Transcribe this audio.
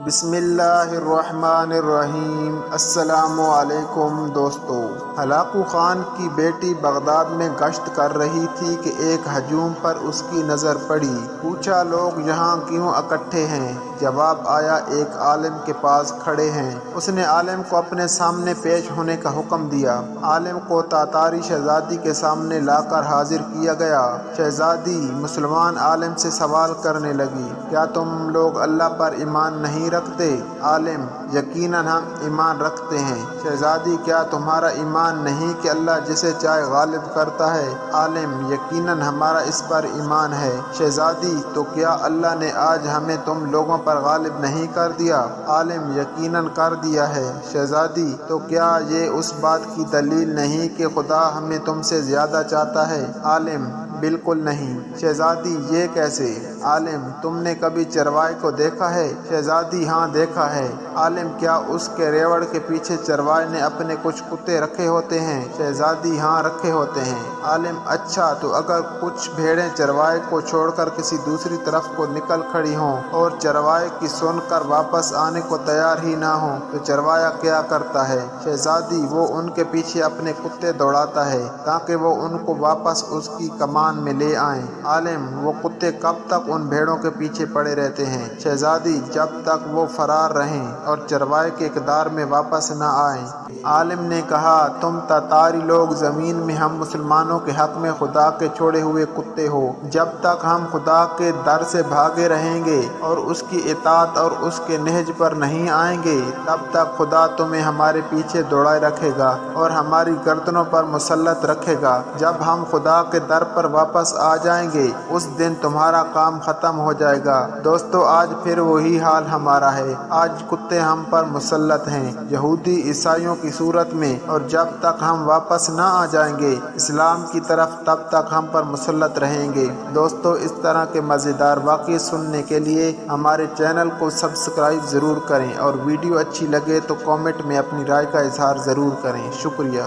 بسم اللہ الرحمن الرحیم۔ السلام علیکم دوستو۔ ہلاکو خان کی بیٹی بغداد میں گشت کر رہی تھی کہ ایک ہجوم پر اس کی نظر پڑی۔ پوچھا لوگ یہاں کیوں اکٹھے ہیں؟ جواب آیا ایک عالم کے پاس کھڑے ہیں۔ اس نے عالم کو اپنے سامنے پیش ہونے کا حکم دیا۔ عالم کو تاتاری شہزادی کے سامنے لا کر حاضر کیا گیا۔ شہزادی مسلمان عالم سے سوال کرنے لگی، کیا تم لوگ اللہ پر ایمان نہیں رکھتے؟ عالم: یقیناً ہم ایمان رکھتے ہیں۔ شہزادی: کیا تمہارا ایمان نہیں کہ اللہ جسے چاہے غالب کرتا ہے؟ عالم: یقیناً ہمارا اس پر ایمان ہے۔ شہزادی: تو کیا اللہ نے آج ہمیں تم لوگوں پر غالب نہیں کر دیا؟ عالم: یقیناً کر دیا ہے۔ شہزادی: تو کیا یہ اس بات کی دلیل نہیں کہ خدا ہمیں تم سے زیادہ چاہتا ہے؟ عالم: بالکل نہیں۔ شہزادی: یہ کیسے؟ عالم: تم نے کبھی چرواہے کو دیکھا ہے؟ شہزادی: ہاں دیکھا ہے۔ عالم: کیا اس کے ریوڑ کے پیچھے چرواہے نے اپنے کچھ کتے رکھے ہوتے ہیں؟ شہزادی: ہاں رکھے ہوتے ہیں۔ عالم: اچھا، تو اگر کچھ بھیڑیں چرواہے کو چھوڑ کر کسی دوسری طرف کو نکل کھڑی ہوں اور چرواہے کی سن کر واپس آنے کو تیار ہی نہ ہوں تو چرواہا کیا کرتا ہے؟ شہزادی: وہ ان کے پیچھے اپنے کتے دوڑاتا ہے تاکہ وہ ان کو واپس اس کی کمان میں لے آئیں۔ عالم: وہ کتے کب تک ان بھیڑوں کے پیچھے پڑے رہتے ہیں؟ شہزادی: جب تک وہ فرار رہیں اور چرواہے کے اقدار میں واپس نہ آئیں۔ عالم نے کہا، تم تاتاری لوگ زمین میں ہم مسلمانوں کے حق میں خدا کے چھوڑے ہوئے کتے ہو۔ جب تک ہم خدا کے در سے بھاگے رہیں گے اور اس کی اطاعت اور اس کے نہج پر نہیں آئیں گے، تب تک خدا تمہیں ہمارے پیچھے دوڑائے رکھے گا اور ہماری گردنوں پر مسلط رکھے گا۔ جب ہم خدا کے در پر واپس آ جائیں گے، اس دن تمہارا کام ختم ہو جائے گا۔ دوستو، آج پھر وہی حال ہمارا ہے۔ آج کتے ہم پر مسلط ہیں، یہودی عیسائیوں کی صورت میں، اور جب تک ہم واپس نہ آ جائیں گے اسلام کی طرف، تب تک ہم پر مسلط رہیں گے۔ دوستو، اس طرح کے مزیدار واقعے سننے کے لیے ہمارے چینل کو سبسکرائب ضرور کریں، اور ویڈیو اچھی لگے تو کامنٹ میں اپنی رائے کا اظہار ضرور کریں۔ شکریہ۔